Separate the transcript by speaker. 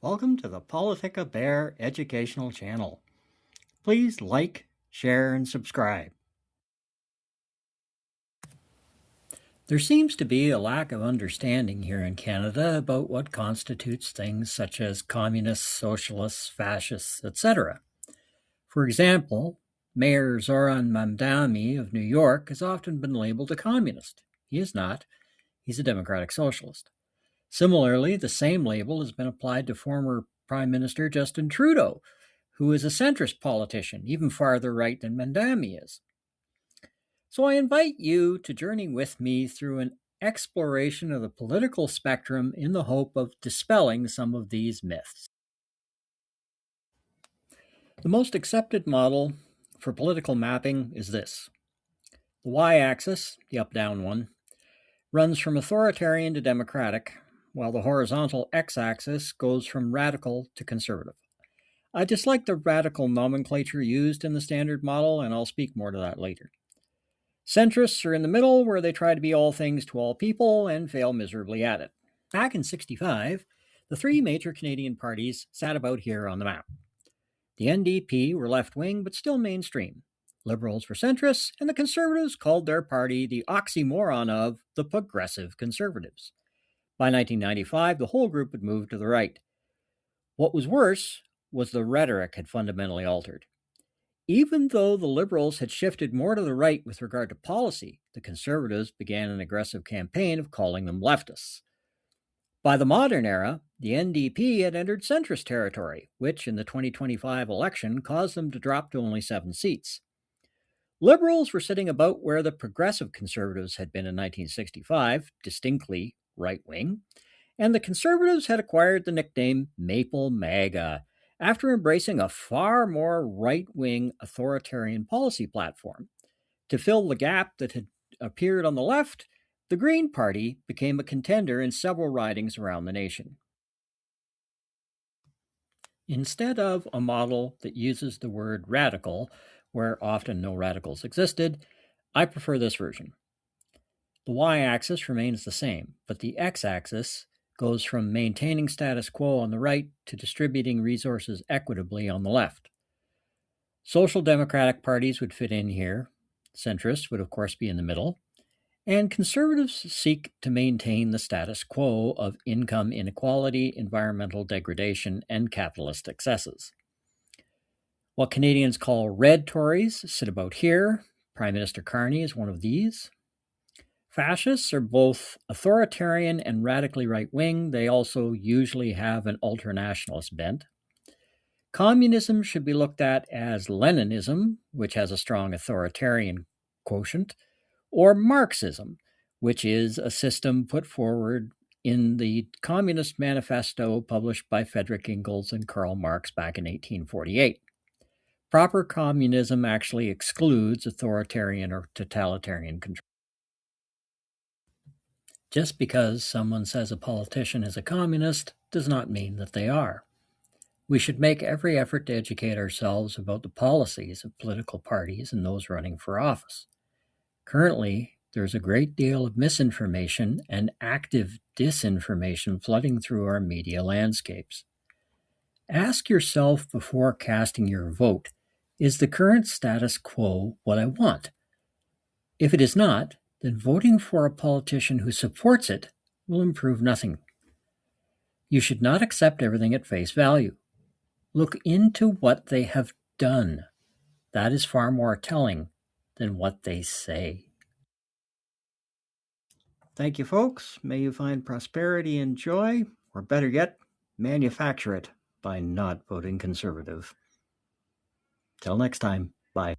Speaker 1: Welcome to the Politic Bear educational channel. Please like, share, and subscribe. There seems to be a lack of understanding here in Canada about what constitutes things such as communists, socialists, fascists, etc. For example, Mayor Zoran Mamdani of New York has often been labeled a communist. He is not. He's a democratic socialist. Similarly, the same label has been applied to former Prime Minister Justin Trudeau, who is a centrist politician, even farther right than Mamdani is. So I invite you to journey with me through an exploration of the political spectrum in the hope of dispelling some of these myths. The most accepted model for political mapping is this. The y-axis, the up-down one, runs from authoritarian to democratic, while the horizontal x-axis goes from radical to conservative. I dislike the radical nomenclature used in the standard model, and I'll speak more to that later. Centrists are in the middle, where they try to be all things to all people and fail miserably at it. Back in '65, the three major Canadian parties sat about here on the map. The NDP were left-wing, but still mainstream. Liberals were centrists, and the Conservatives called their party the oxymoron of the Progressive Conservatives. By 1995, the whole group had moved to the right. What was worse was the rhetoric had fundamentally altered. Even though the Liberals had shifted more to the right with regard to policy, the Conservatives began an aggressive campaign of calling them leftists. By the modern era, the NDP had entered centrist territory, which in the 2025 election caused them to drop to only 7 seats. Liberals were sitting about where the Progressive Conservatives had been in 1965, distinctly right-wing, and the Conservatives had acquired the nickname Maple MAGA after embracing a far more right-wing authoritarian policy platform. To fill the gap that had appeared on the left, the Green Party became a contender in several ridings around the nation. Instead of a model that uses the word radical, where often no radicals existed, I prefer this version. The y-axis remains the same, but the x-axis goes from maintaining status quo on the right to distributing resources equitably on the left. Social democratic parties would fit in here. Centrists would, of course, be in the middle. And conservatives seek to maintain the status quo of income inequality, environmental degradation, and capitalist excesses. What Canadians call red Tories sit about here. Prime Minister Carney is one of these. Fascists are both authoritarian and radically right-wing. They also usually have an ultranationalist bent. Communism should be looked at as Leninism, which has a strong authoritarian quotient, or Marxism, which is a system put forward in the Communist Manifesto published by Friedrich Engels and Karl Marx back in 1848. Proper communism actually excludes authoritarian or totalitarian control. Just because someone says a politician is a communist does not mean that they are. We should make every effort to educate ourselves about the policies of political parties and those running for office. Currently, there's a great deal of misinformation and active disinformation flooding through our media landscapes. Ask yourself before casting your vote, is the current status quo what I want? If it is not, then voting for a politician who supports it will improve nothing. You should not accept everything at face value. Look into what they have done. That is far more telling than what they say. Thank you, folks. May you find prosperity and joy, or better yet, manufacture it by not voting conservative. Till next time, bye.